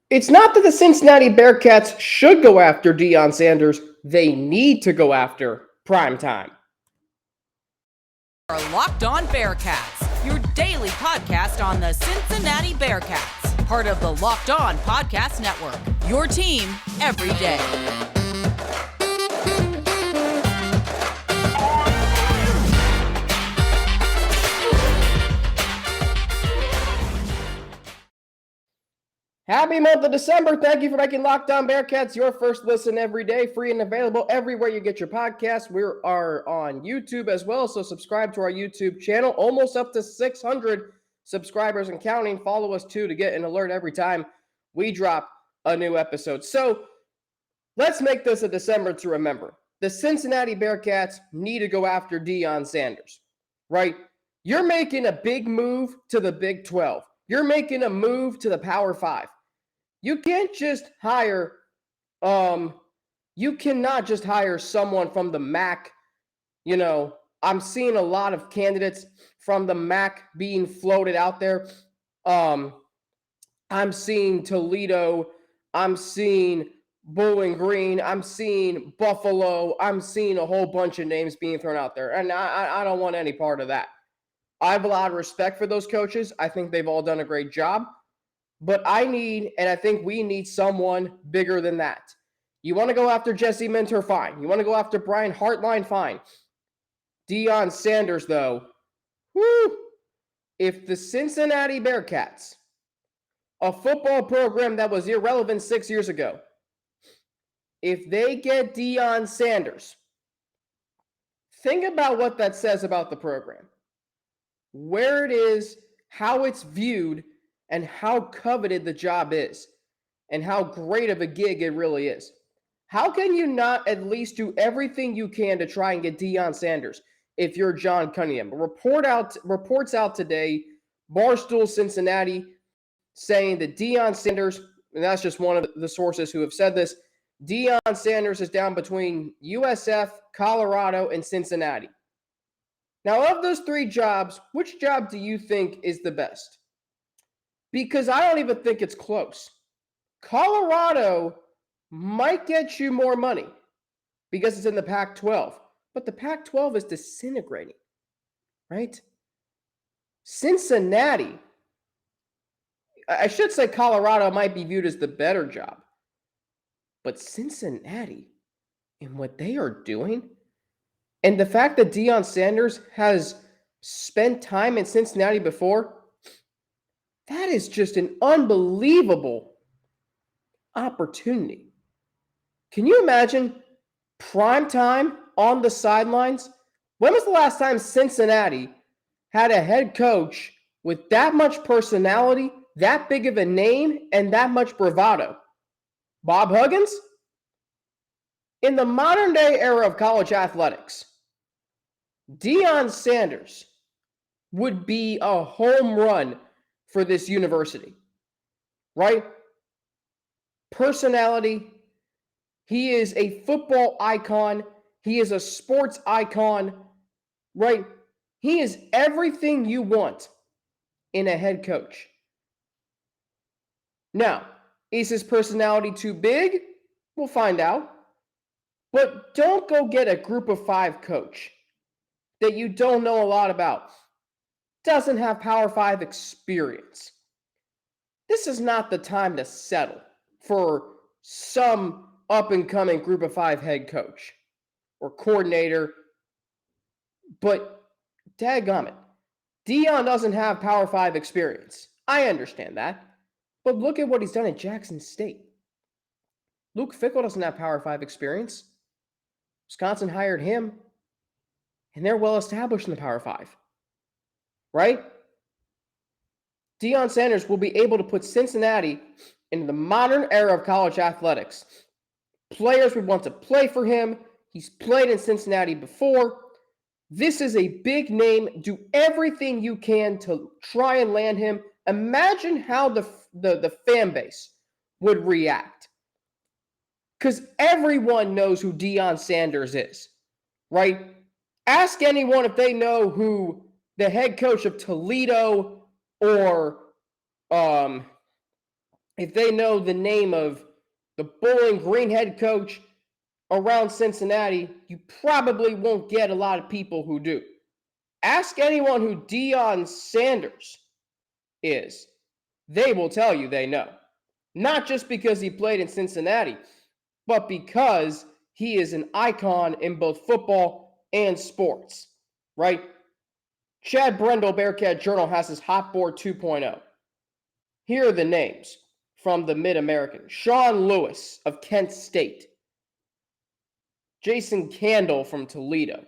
It's not that the Cincinnati Bearcats should go after Deion Sanders. They need to go after primetime. Are Locked On Bearcats, your daily podcast on the Cincinnati Bearcats, part of the Locked On Podcast Network, your team every day. Happy month of December. Thank you for making Locked On Bearcats your first listen every day, free and available everywhere you get your podcasts. We are on YouTube as well, so subscribe to our YouTube channel. Almost up to 600 subscribers and counting. Follow us too to get an alert every time we drop a new episode. So let's make this a December to remember. The Cincinnati Bearcats need to go after Deion Sanders, right? You're making a big move to the Big 12. You're making a move to the Power 5. You can't just hire, you cannot just hire someone from the MAC. You know, I'm seeing a lot of candidates from the MAC being floated out there. I'm seeing Toledo. I'm seeing Bowling Green. I'm seeing Buffalo. I'm seeing a whole bunch of names being thrown out there. And I don't want any part of that. I have a lot of respect for those coaches. I think they've all done a great job. But I need, and I think we need someone bigger than that. You want to go after Jesse Minter, fine. You want to go after Brian Hartline, fine. Deion Sanders, though, whoo! If the Cincinnati Bearcats, a football program that was irrelevant 6 years ago, if they get Deion Sanders, think about what that says about the program. Where it is, how it's viewed, and how coveted the job is, and how great of a gig it really is. How can you not at least do everything you can to try and get Deion Sanders if you're John Cunningham? Reports out today, Barstool Cincinnati, saying that Deion Sanders, and that's just one of the sources who have said this, Deion Sanders is down between USF, Colorado, and Cincinnati. Now, of those three jobs, which job do you think is the best? Because I don't even think it's close. Colorado might get you more money because it's in the Pac-12, but the Pac-12 is disintegrating, right? Cincinnati, I should say Colorado might be viewed as the better job, but Cincinnati and what they are doing, and the fact that Deion Sanders has spent time in Cincinnati before, that is just an unbelievable opportunity. Can you imagine prime time on the sidelines? When was the last time Cincinnati had a head coach with that much personality, that big of a name, and that much bravado? Bob Huggins? In the modern day era of college athletics, Deion Sanders would be a home run for this university, right? Personality. He is a football icon. He is a sports icon, right? He is everything you want in a head coach. Now, is his personality too big? We'll find out. But don't go get a group of 5 coach that you don't know a lot about. Doesn't have Power 5 experience. This is not the time to settle for some up-and-coming group of 5 head coach or coordinator. But dadgummit, Deion doesn't have Power 5 experience. I understand that. But look at what he's done at Jackson State. Luke Fickell doesn't have Power 5 experience. Wisconsin hired him, and they're well established in the Power 5. Right? Deion Sanders will be able to put Cincinnati in the modern era of college athletics. Players would want to play for him. He's played in Cincinnati before. This is a big name. Do everything you can to try and land him. Imagine how the fan base would react. Because everyone knows who Deion Sanders is, right? Ask anyone if they know who the head coach of Toledo or if they know the name of the Bowling Green head coach around Cincinnati, you probably won't get a lot of people who do. Ask anyone who Deion Sanders is. They will tell you they know. Not just because he played in Cincinnati, but because he is an icon in both football and sports, right? Chad Brendel, Bearcat Journal, has his Hot Board 2.0. Here are the names from the Mid-American. Sean Lewis of Kent State. Jason Candle from Toledo.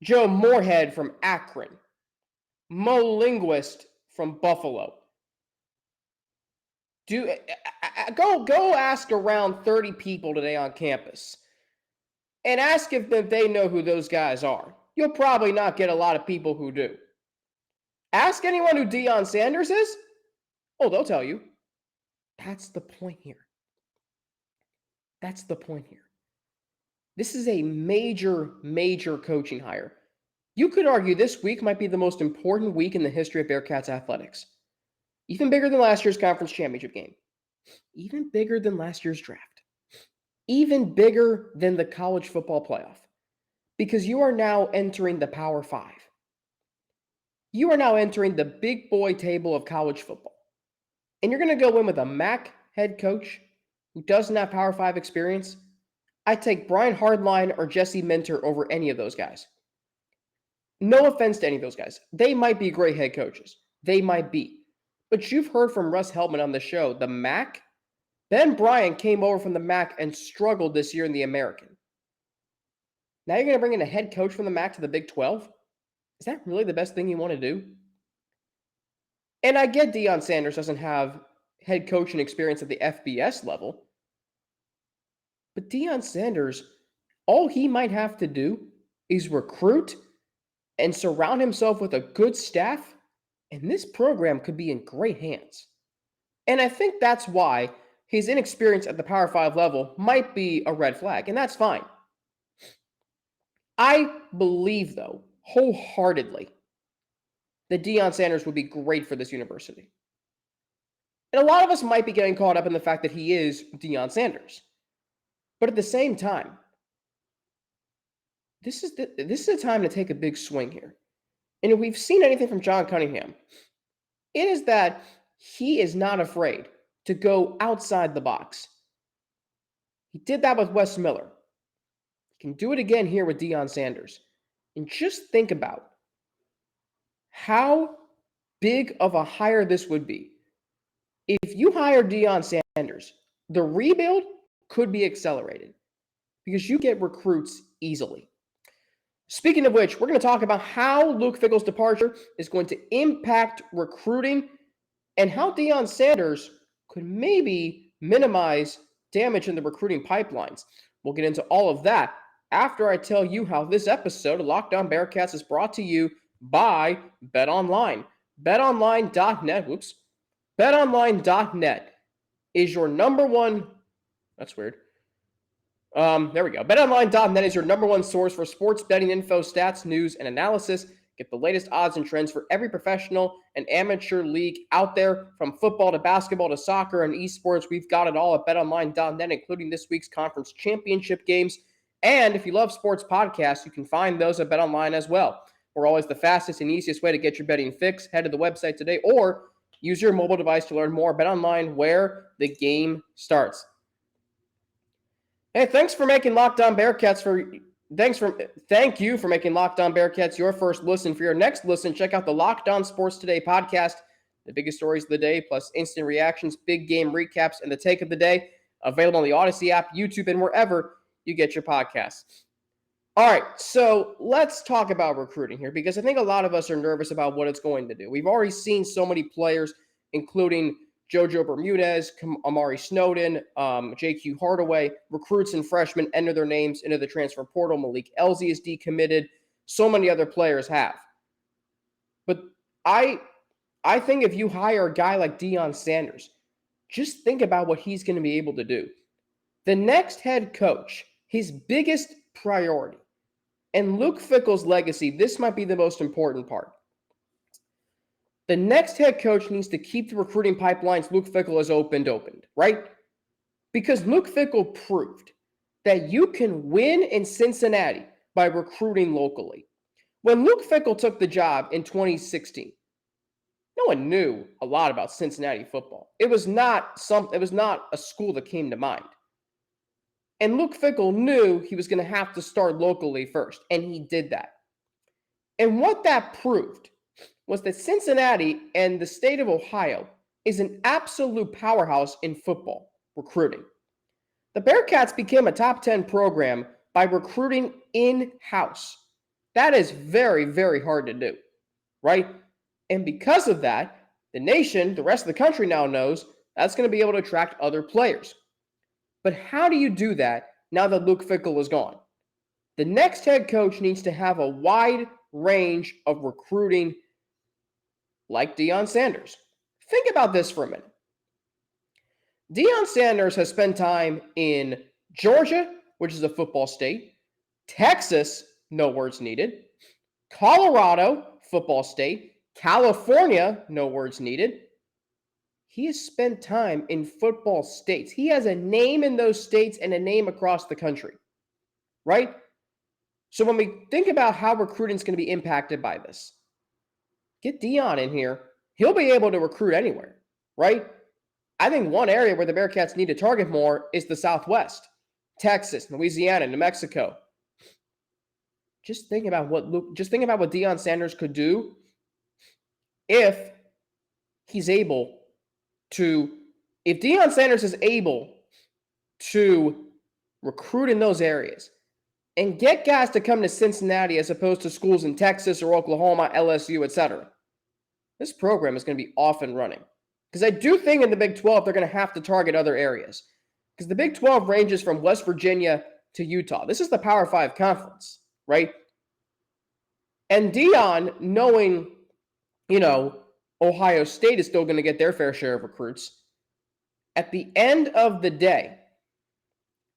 Joe Moorhead from Akron. Mo Linguist from Buffalo. Go ask around 30 people today on campus and ask if they know who those guys are. You'll probably not get a lot of people who do. Ask anyone who Deion Sanders is. Oh, they'll tell you. That's the point here. That's the point here. This is a major, major coaching hire. You could argue this week might be the most important week in the history of Bearcats athletics. Even bigger than last year's conference championship game. Even bigger than last year's draft. Even bigger than the college football playoff. Because you are now entering the Power 5. You are now entering the big boy table of college football. And you're going to go in with a MAC head coach who doesn't have Power 5 experience. I take Brian Hartline or Jesse Minter over any of those guys. No offense to any of those guys. They might be great head coaches. They might be. But you've heard from Russ Heltman on the show, the MAC. Ben Bryant came over from the MAC and struggled this year in the American. Now you're going to bring in a head coach from the MAC to the Big 12? Is that really the best thing you want to do? And I get Deion Sanders doesn't have head coaching experience at the FBS level. But Deion Sanders, all he might have to do is recruit and surround himself with a good staff, and this program could be in great hands. And I think that's why his inexperience at the Power 5 level might be a red flag, and that's fine. I believe, though, wholeheartedly, that Deion Sanders would be great for this university. And a lot of us might be getting caught up in the fact that he is Deion Sanders. But at the same time, this is a time to take a big swing here. And if we've seen anything from John Cunningham, it is that he is not afraid to go outside the box. He did that with Wes Miller. He can do it again here with Deion Sanders. And just think about how big of a hire this would be. If you hire Deion Sanders, the rebuild could be accelerated because you get recruits easily. Speaking of which, we're going to talk about how Luke Fickell's departure is going to impact recruiting and how Deion Sanders could maybe minimize damage in the recruiting pipelines. We'll get into all of that after I tell you how this episode of Locked On Bearcats is brought to you by BetOnline. BetOnline.net, BetOnline.net is your number one. That's weird. There we go. BetOnline.net is your number one source for sports betting info, stats, news, and analysis. Get the latest odds and trends for every professional and amateur league out there, from football to basketball to soccer and esports. We've got it all at BetOnline.net, including this week's conference championship games. And if you love sports podcasts, you can find those at BetOnline as well. We're always the fastest and easiest way to get your betting fix. Head to the website today or use your mobile device to learn more. BetOnline, where the game starts. Hey, thanks for making Locked On Bearcats Thank you for making Locked On Bearcats your first listen. For your next listen, check out the Locked On Sports Today podcast, the biggest stories of the day, plus instant reactions, big game recaps, and the take of the day. Available on the Odyssey app, YouTube, and wherever you get your podcasts. All right, so let's talk about recruiting here, because I think a lot of us are nervous about what it's going to do. We've already seen so many players, including JoJo Bermudez, Amari Snowden, JQ Hardaway, recruits and freshmen enter their names into the transfer portal. Malik Elzy is decommitted. So many other players have. But I think if you hire a guy like Deion Sanders, just think about what he's going to be able to do. The next head coach, his biggest priority, and Luke Fickell's legacy, this might be the most important part. The next head coach needs to keep the recruiting pipelines Luke Fickell has opened, right? Because Luke Fickell proved that you can win in Cincinnati by recruiting locally. When Luke Fickell took the job in 2016, no one knew a lot about Cincinnati football. It was not a school that came to mind. And Luke Fickell knew he was going to have to start locally first, and he did that. And what that proved was that Cincinnati and the state of Ohio is an absolute powerhouse in football recruiting. The Bearcats became a top 10 program by recruiting in-house. That is very, very hard to do, right? And because of that, the rest of the country now knows that's going to be able to attract other players. But how do you do that now that Luke Fickell is gone? The next head coach needs to have a wide range of recruiting like Deion Sanders. Think about this for a minute. Deion Sanders has spent time in Georgia, which is a football state, Texas, no words needed, Colorado, football state, California, no words needed. He has spent time in football states. He has a name in those states and a name across the country, right? So when we think about how recruiting is going to be impacted by this, get Deion in here. He'll be able to recruit anywhere, right? I think one area where the Bearcats need to target more is the Southwest, Texas, Louisiana, New Mexico. Just think about what Deion Sanders could do if Deion Sanders is able to recruit in those areas and get guys to come to Cincinnati as opposed to schools in Texas or Oklahoma, LSU, etc. This program is going to be off and running. Because I do think in the Big 12, they're going to have to target other areas. Because the Big 12 ranges from West Virginia to Utah. This is the Power 5 conference, right? And Deion, knowing, Ohio State is still going to get their fair share of recruits. At the end of the day,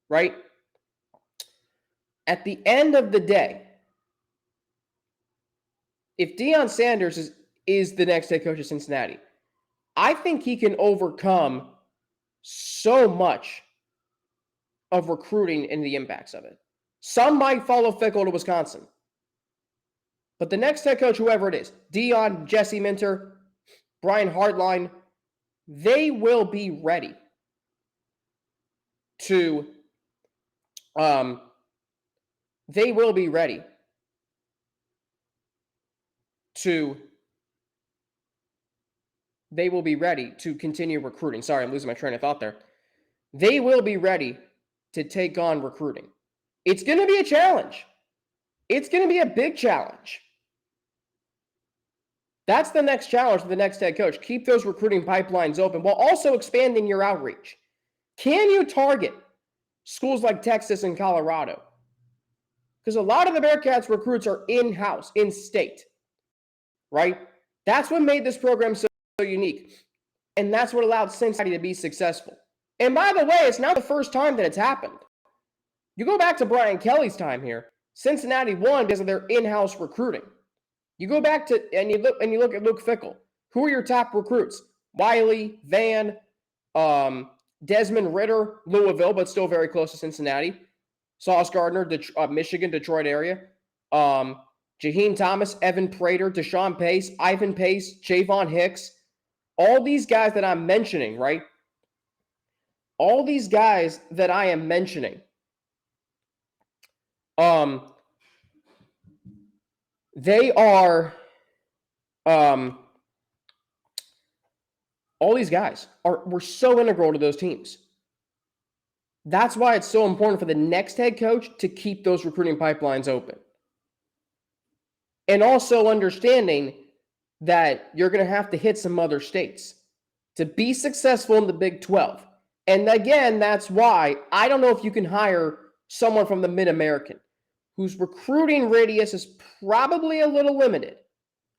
right? At the end of the day, if Deion Sanders is the next head coach of Cincinnati, I think he can overcome so much of recruiting and the impacts of it. Some might follow Fickell to Wisconsin. But the next head coach, whoever it is, Deion, Jesse Minter, Brian Hartline, they will be ready to continue recruiting. Sorry, I'm losing my train of thought there. They will be ready to take on recruiting. It's going to be a challenge. It's going to be a big challenge. That's the next challenge for the next head coach. Keep those recruiting pipelines open while also expanding your outreach. Can you target schools like Texas and Colorado? Because a lot of the Bearcats recruits are in-house, in-state, right? That's what made this program so unique. And that's what allowed Cincinnati to be successful. And by the way, it's not the first time that it's happened. You go back to Brian Kelly's time here, Cincinnati won because of their in-house recruiting. You go back to and you look at Luke Fickell. Who are your top recruits? Wiley, Van, Desmond Ritter, Louisville, but still very close to Cincinnati. Sauce Gardner, Michigan, Detroit area. Jaheim Thomas, Evan Prater, Deshaun Pace, Ivan Pace, Javon Hicks. All these guys that I'm mentioning, right? All these guys that I am mentioning. They are, all these guys were so integral to those teams. That's why it's so important for the next head coach to keep those recruiting pipelines open. And also understanding that you're going to have to hit some other states to be successful in the Big 12. And again, that's why I don't know if you can hire someone from the Mid-American whose recruiting radius is probably a little limited.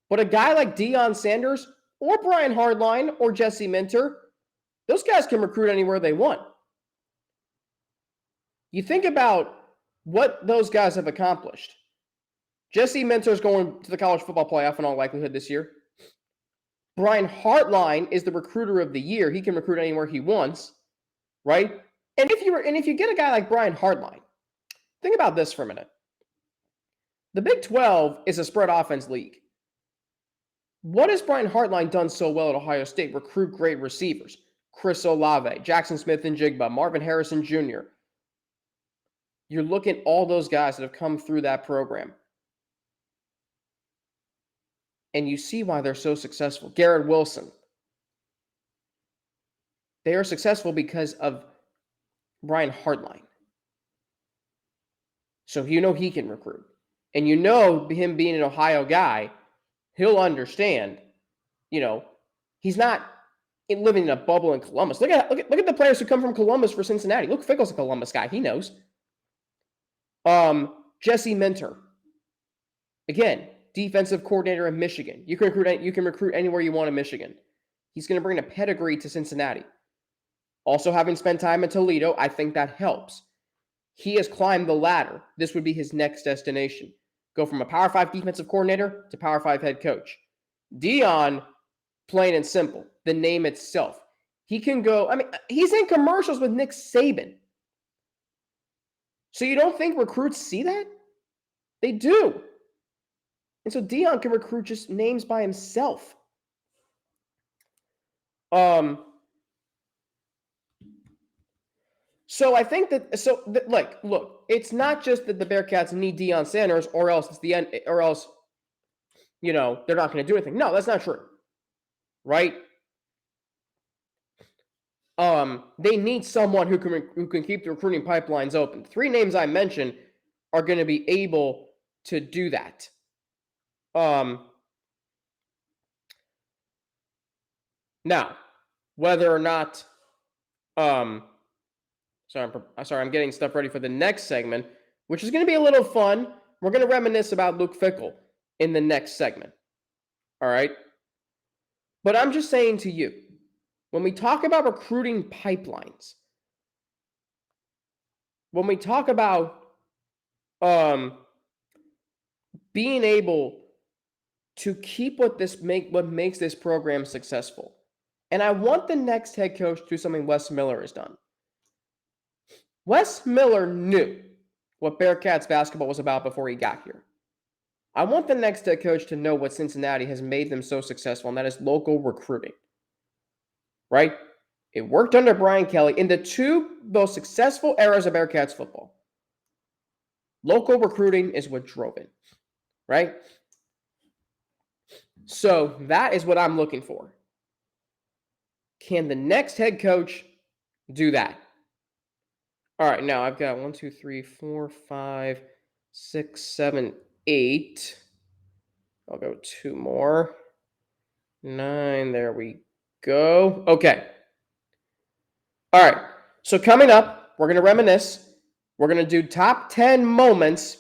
But a guy like Deion Sanders or Brian Hartline or Jesse Minter, those guys can recruit anywhere they want. You think about what those guys have accomplished. Jesse Minter is going to the college football playoff in all likelihood this year. Brian Hartline is the recruiter of the year. He can recruit anywhere he wants, right? And if you get a guy like Brian Hartline, think about this for a minute. The Big 12 is a spread offense league. What has Brian Hartline done so well at Ohio State? Recruit great receivers. Chris Olave, Jackson Smith-Njigba, Marvin Harrison Jr. You're looking at all those guys that have come through that program. And you see why they're so successful. Garrett Wilson. They are successful because of Brian Hartline. So you know he can recruit. And you know him being an Ohio guy, he'll understand, he's not living in a bubble in Columbus. Look at the players who come from Columbus for Cincinnati. Luke Fickell's a Columbus guy. He knows. Jesse Minter. Again, defensive coordinator in Michigan. You can recruit anywhere you want in Michigan. He's going to bring a pedigree to Cincinnati. Also, having spent time in Toledo, I think that helps. He has climbed the ladder. This would be his next destination. Go from a Power 5 defensive coordinator to Power 5 head coach. Deion, plain and simple, the name itself. He can go, he's in commercials with Nick Saban. So you don't think recruits see that? They do. And so Deion can recruit just names by himself. So I think look, it's not just that the Bearcats need Deion Sanders or else it's the end, or else, they're not going to do anything. No, that's not true. Right? They need someone who can keep the recruiting pipelines open. The 3 names I mentioned are going to be able to do that. Now, whether or not, sorry, I'm getting stuff ready for the next segment, which is going to be a little fun. We're going to reminisce about Luke Fickell in the next segment. All right? But I'm just saying to you, when we talk about recruiting pipelines, when we talk about being able to keep what makes this program successful, and I want the next head coach to do something Wes Miller has done. Wes Miller knew what Bearcats basketball was about before he got here. I want the next head coach to know what Cincinnati has made them so successful, and that is local recruiting. Right? It worked under Brian Kelly in the 2 most successful eras of Bearcats football. Local recruiting is what drove it. Right? So that is what I'm looking for. Can the next head coach do that? All right, now I've got 1, 2, 3, 4, 5, 6, 7, 8. I'll go 2 more. 9, there we go. Okay. All right, so coming up, we're going to reminisce. We're going to do top 10 moments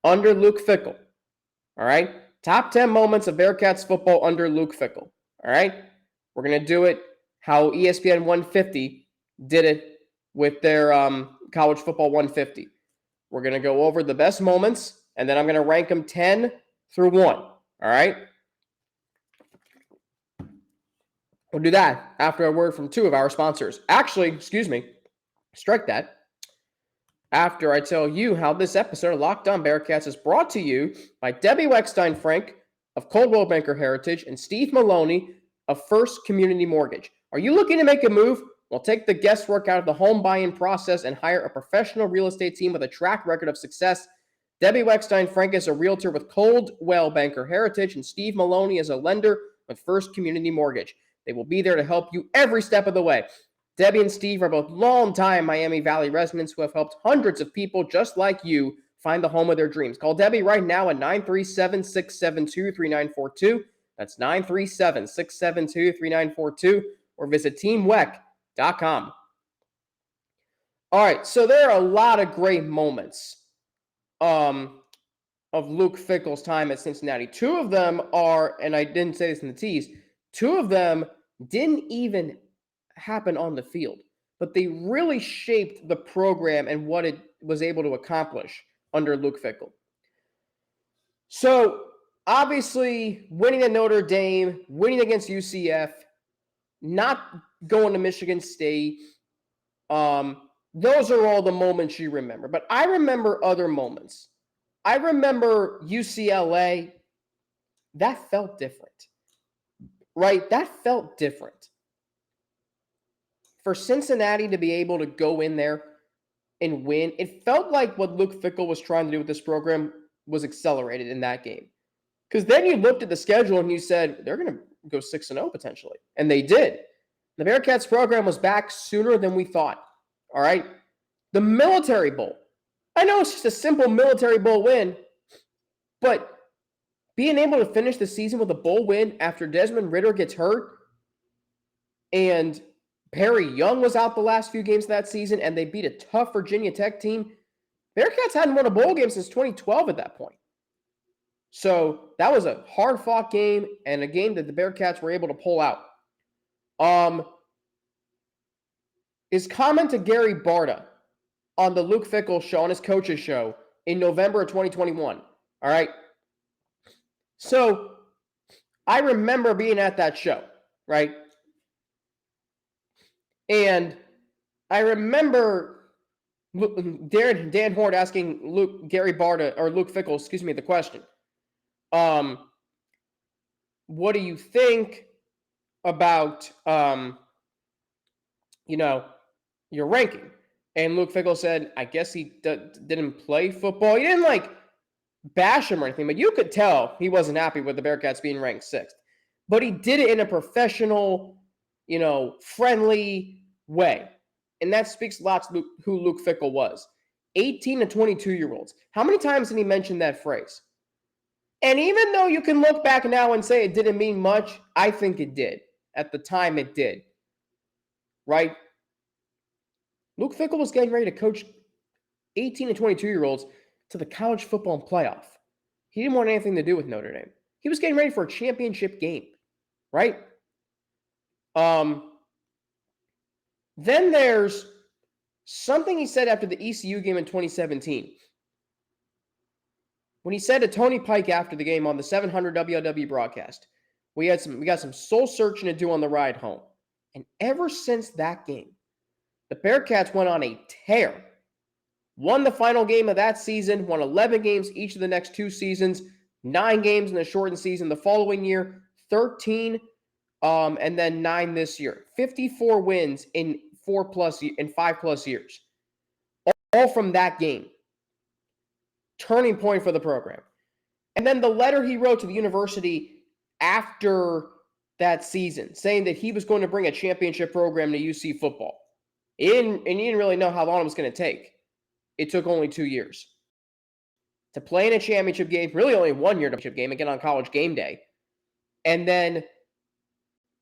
under Luke Fickell. All right? Top 10 moments of Bearcats football under Luke Fickell. All right? We're going to do it how ESPN 150 did it with their college football 150. We're going to go over the best moments, and then I'm going to rank them 10 through 1. All right? We'll do that after a word from 2 of our sponsors. Actually, strike that. After I tell you how this episode of Locked On Bearcats is brought to you by Debbie Weckstein-Frank of Coldwell Banker Heritage and Steve Maloney of First Community Mortgage. Are you looking to make a move? Well, take the guesswork out of the home buying process and hire a professional real estate team with a track record of success. Debbie Weckstein-Frank is a realtor with Coldwell Banker Heritage, and Steve Maloney is a lender with First Community Mortgage. They will be there to help you every step of the way. Debbie and Steve are both longtime Miami Valley residents who have helped hundreds of people just like you find the home of their dreams. Call Debbie right now at 937-672-3942. That's 937-672-3942, or visit teamweck.com. All right, so there are a lot of great moments of Luke Fickell's time at Cincinnati. 2 of them are, and I didn't say this in the tease, 2 of them didn't even happen on the field, but they really shaped the program and what it was able to accomplish under Luke Fickell. So obviously winning at Notre Dame, winning against UCF, not going to Michigan State. Those are all the moments you remember. But I remember other moments. I remember UCLA. That felt different, right? That felt different. For Cincinnati to be able to go in there and win, it felt like what Luke Fickell was trying to do with this program was accelerated in that game. Because then you looked at the schedule and you said, they're going to go 6-0 potentially. And they did. The Bearcats program was back sooner than we thought. All right. The Military Bowl. I know it's just a simple Military Bowl win, but being able to finish the season with a bowl win after Desmond Ridder gets hurt and Perry Young was out the last few games of that season and they beat a tough Virginia Tech team. Bearcats hadn't won a bowl game since 2012 at that point. So that was a hard-fought game and a game that the Bearcats were able to pull out. His comment to Gary Barta on the Luke Fickell show, on his coach's show in November of 2021. All right. So I remember being at that show, right? And I remember Dan Hort asking Gary Barta, or Luke Fickell, the question. What do you think about, your ranking? And Luke Fickell said, I guess he didn't play football. He didn't bash him or anything, but you could tell he wasn't happy with the Bearcats being ranked 6th. But he did it in a professional, friendly way. And that speaks a lot to who Luke Fickell was. 18 to 22-year-olds. How many times did he mention that phrase? And even though you can look back now and say it didn't mean much, I think it did. At the time, it did. Right? Luke Fickell was getting ready to coach 18 to 22-year-olds to the college football playoff. He didn't want anything to do with Notre Dame. He was getting ready for a championship game. Right? Then there's something he said after the ECU game in 2017. When he said to Tony Pike after the game on the 700 WLW broadcast, we got some soul searching to do on the ride home. And ever since that game, the Bearcats went on a tear. Won the final game of that season, won 11 games each of the next 2 seasons, 9 games in the shortened season the following year, 13, and then 9 this year. 54 wins in 5+ years. All from that game. Turning point for the program. And then the letter he wrote to the university after that season, saying that he was going to bring a championship program to UC football. And he didn't really know how long it was going to take. It took only 2 years. To play in a championship game, really only 1 year championship game, and get on College game day. And then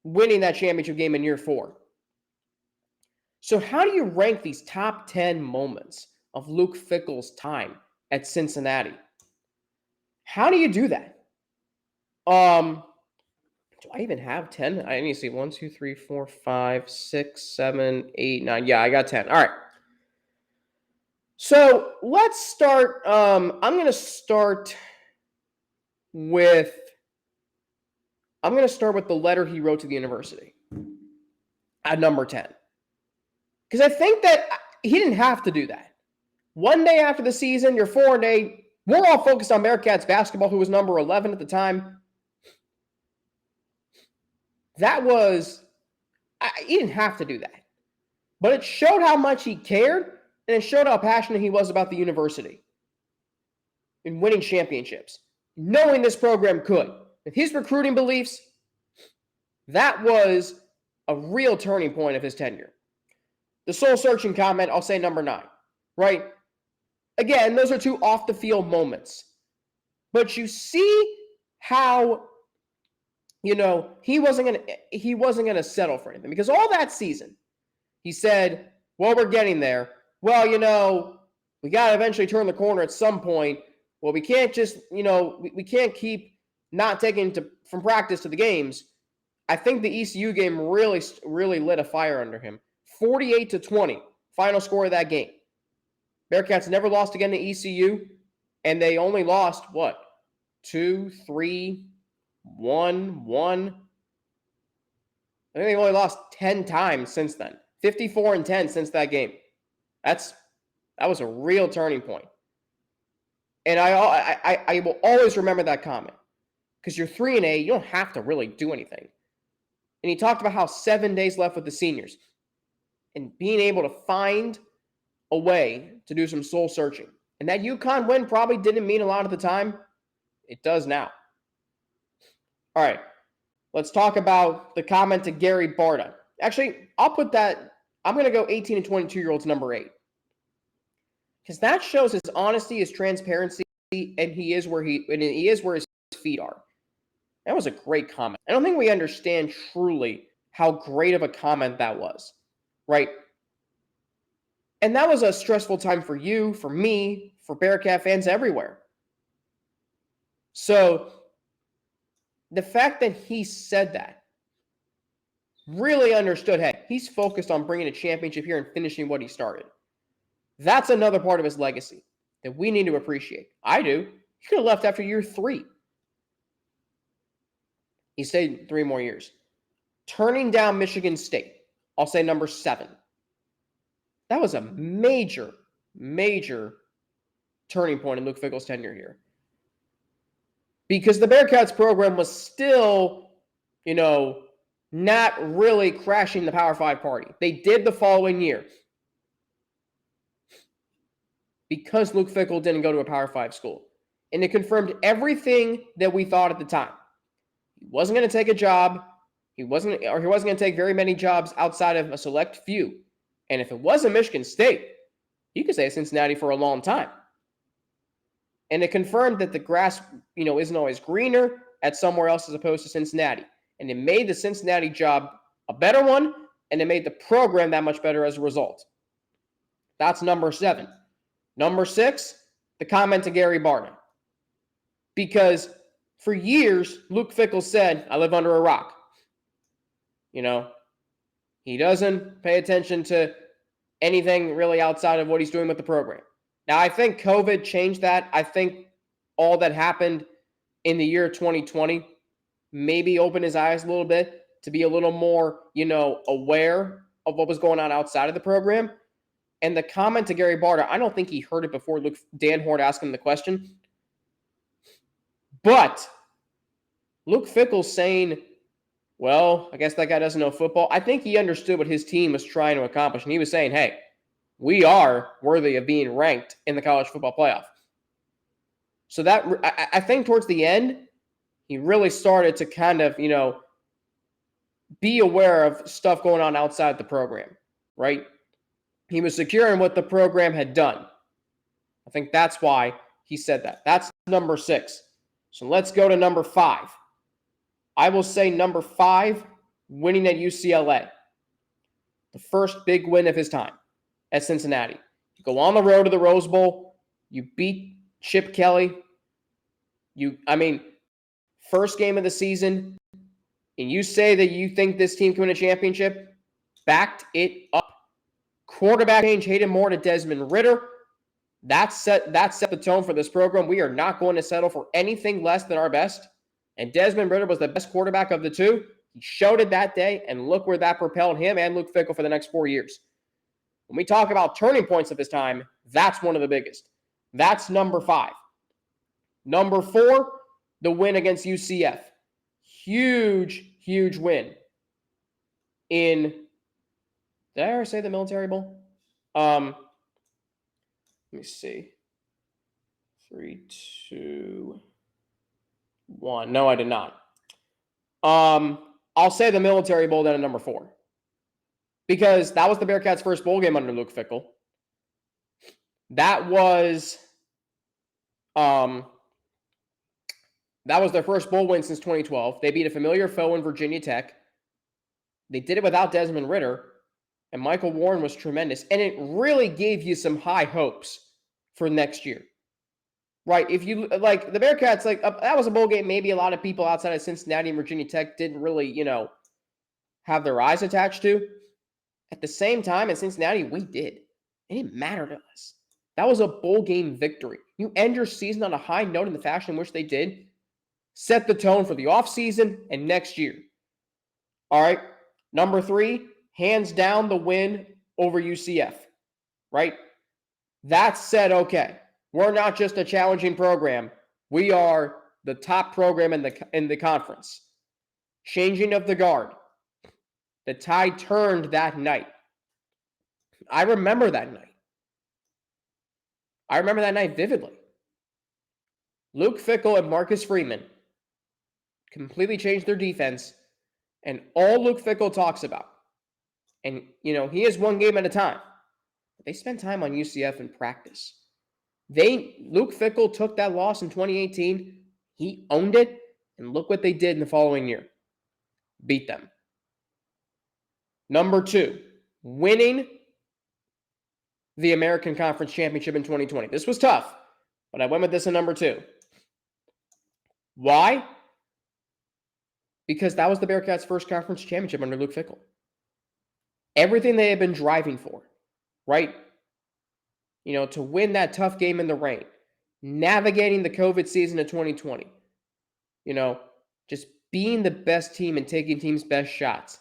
winning that championship game in year 4. So how do you rank these top 10 moments of Luke Fickell's time at Cincinnati? How do you do that? Do I even have 10? I need to see 1, 2, 3, 4, 5, 6, 7, 8, 9. Yeah, I got 10. All right. So let's start. I'm going to start with the letter he wrote to the university at number 10. Because I think that he didn't have to do that. One day after the season, you're 4-8. We're all focused on Bearcats basketball, who was number 11 at the time. He didn't have to do that. But it showed how much he cared, and it showed how passionate he was about the university in winning championships, knowing this program could. With his recruiting beliefs, that was a real turning point of his tenure. The soul-searching comment, I'll say number 9, right? Again, those are 2 off-the-field moments. But you see how, he wasn't gonna settle for anything. Because all that season, he said, well, we're getting there. Well, we got to eventually turn the corner at some point. Well, we can't just, we can't keep not taking from practice to the games. I think the ECU game really lit a fire under him. 48-20, final score of that game. Bearcats never lost again to ECU, and they only lost, 2, 3, 1, 1. I think they've only lost 10 times since then. 54-10 since that game. That was a real turning point. And I will always remember that comment. Because you're 3-8, you don't have to really do anything. And he talked about how 7 days left with the seniors. And being able to find a way to do some soul searching. And that UConn win probably didn't mean a lot at the time. It does now. All right. Let's talk about the comment to Gary Barta. Actually, I'll put that. I'm going to go 18 and 22-year-olds number 8. Because that shows his honesty, his transparency, and he is where his feet are. That was a great comment. I don't think we understand truly how great of a comment that was, right? And that was a stressful time for you, for me, for Bearcat fans everywhere. So the fact that he said that really understood, hey, he's focused on bringing a championship here and finishing what he started. That's another part of his legacy that we need to appreciate. I do. He could have left after year 3. He stayed 3 more years. Turning down Michigan State, I'll say number 7. That was a major, major turning point in Luke Fickell's tenure here. Because the Bearcats program was still, not really crashing the Power 5 party. They did the following year. Because Luke Fickell didn't go to a Power 5 school. And it confirmed everything that we thought at the time. He wasn't going to take a job. He wasn't going to take very many jobs outside of a select few. And if it wasn't Michigan State, he could stay at Cincinnati for a long time. And it confirmed that the grass, isn't always greener at somewhere else as opposed to Cincinnati. And it made the Cincinnati job a better one, and it made the program that much better as a result. That's number 7. Number 6, the comment to Gary Barta. Because for years, Luke Fickell said, I live under a rock. He doesn't pay attention to anything really outside of what he's doing with the program. Now, I think COVID changed that. I think all that happened in the year 2020 maybe opened his eyes a little bit to be a little more, aware of what was going on outside of the program. And the comment to Gary Barta, I don't think he heard it before Dan Hort asked him the question. But Luke Fickell saying, well, I guess that guy doesn't know football. I think he understood what his team was trying to accomplish. And he was saying, hey, we are worthy of being ranked in the college football playoff. So that, I think towards the end, he really started to kind of, be aware of stuff going on outside the program, right? He was secure in what the program had done. I think that's why he said that. That's number 6. So let's go to number 5. I will say number 5, winning at UCLA. The first big win of his time at Cincinnati. You go on the road to the Rose Bowl. You beat Chip Kelly. First game of the season. And you say that you think this team can win a championship. Backed it up. Quarterback change, Hayden Moore to Desmond Ridder. That set the tone for this program. We are not going to settle for anything less than our best. And Desmond Ridder was the best quarterback of the 2. He showed it that day, and look where that propelled him and Luke Fickell for the next 4 years. When we talk about turning points of his time, that's one of the biggest. That's number 5. Number 4, the win against UCF. Huge, huge win. Did I ever say the Military Bowl? Let me see. 3, 2, 1. No, I did not. I'll say the Military Bowl then at number 4. Because that was the Bearcats' first bowl game under Luke Fickell. That was their first bowl win since 2012. They beat a familiar foe in Virginia Tech. They did it without Desmond Ridder. And Michael Warren was tremendous. And it really gave you some high hopes for next year. Right? If you, like, the Bearcats, that was a bowl game maybe a lot of people outside of Cincinnati and Virginia Tech didn't really, have their eyes attached to. At the same time, in Cincinnati, we did. It didn't matter to us. That was a bowl game victory. You end your season on a high note in the fashion in which they did. set the tone for the offseason and next year. All right. Number 3, hands down the win over UCF, right? That said, okay, we're not just a challenging program. We are the top program in the conference. Changing of the guard. The tide turned that night. I remember that night. I remember that night vividly. Luke Fickell and Marcus Freeman completely changed their defense, and all Luke Fickell talks about, and he is one game at a time. They spent time on UCF in practice. Luke Fickell took that loss in 2018. He owned it, and look what they did in the following year. Beat them. Number 2, winning the American Conference Championship in 2020. This was tough, but I went with this in number 2. Why? Because that was the Bearcats' first conference championship under Luke Fickell. Everything they had been driving for, right? To win that tough game in the rain, navigating the COVID season of 2020, just being the best team and taking teams' best shots,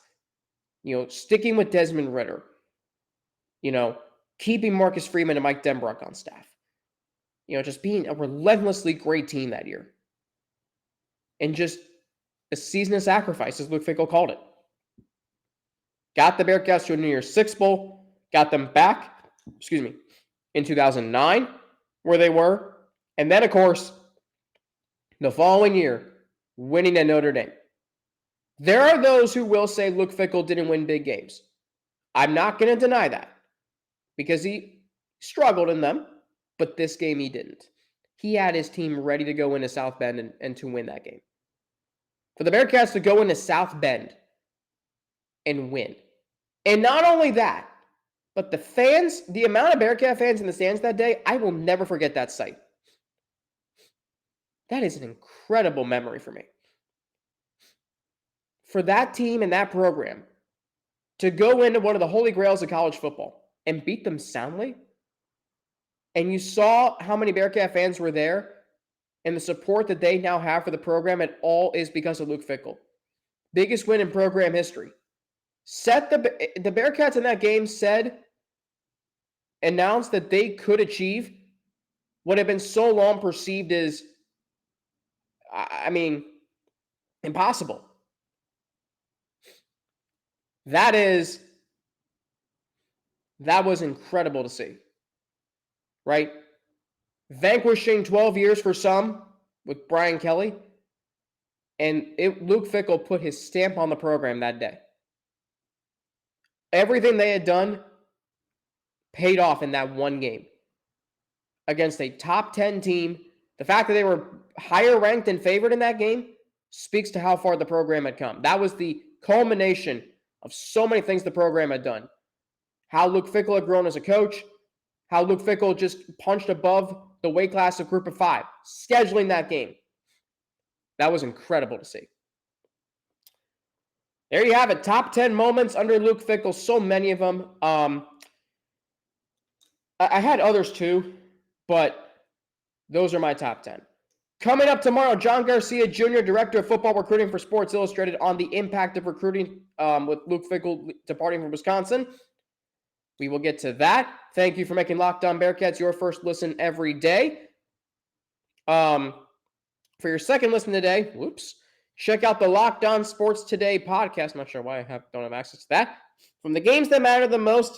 sticking with Desmond Ritter, keeping Marcus Freeman and Mike Denbrock on staff, just being a relentlessly great team that year. And just a season of sacrifice, as Luke Fickell called it. Got the Bearcats to a New Year's Six Bowl, got them back, in 2009, where they were. And then, of course, the following year, winning at Notre Dame. There are those who will say Luke Fickell didn't win big games. I'm not going to deny that, because he struggled in them, but this game he didn't. He had his team ready to go into South Bend and to win that game. For the Bearcats to go into South Bend and win. And not only that, but the amount of Bearcat fans in the stands that day, I will never forget that sight. That is an incredible memory for me. For that team and that program to go into one of the holy grails of college football and beat them soundly, and you saw how many Bearcat fans were there and the support that they now have for the program, it all is because of Luke Fickell. Biggest win in program history. The Bearcats in that game announced that they could achieve what had been so long perceived as, impossible. That was incredible to see, right? Vanquishing 12 years for some with Brian Kelly, and Luke Fickell put his stamp on the program that day. Everything they had done paid off in that one game against a top 10 team. The fact that they were higher ranked and favored in that game speaks to how far the program had come. That was the culmination of so many things the program had done. How Luke Fickell had grown as a coach, how Luke Fickell just punched above the weight class of Group of 5, scheduling that game. That was incredible to see. There you have it. Top 10 moments under Luke Fickell. So many of them. I had others too, but those are my top 10. Coming up tomorrow, John Garcia Jr., Director of Football Recruiting for Sports Illustrated, on the impact of recruiting with Luke Fickell departing from Wisconsin. We will get to that. Thank you for making Locked On Bearcats your first listen every day. For your second listen today, check out the Locked On Sports Today podcast. I'm not sure why I don't have access to that. From the games that matter the most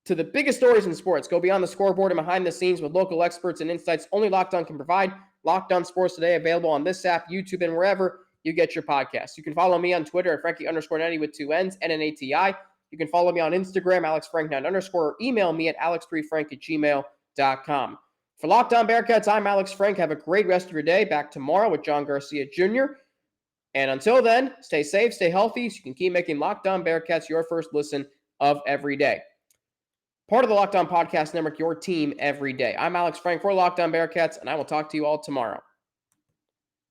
to the biggest stories in sports, go beyond the scoreboard and behind the scenes with local experts and insights only Locked On can provide. Locked On Sports Today, available on this app, YouTube, and wherever you get your podcasts. You can follow me on Twitter at Frankie_Netty with 2 N's, N-N-A-T-I. You can follow me on Instagram, AlexFrank9_, or email me at alex3frank@gmail.com. For Locked On Bearcats, I'm Alex Frank. Have a great rest of your day. Back tomorrow with John Garcia Jr. And until then, stay safe, stay healthy, so you can keep making Locked On Bearcats your first listen of every day. Part of the Locked On Podcast Network, your team every day. I'm Alex Frank for Locked On Bearcats, and I will talk to you all tomorrow.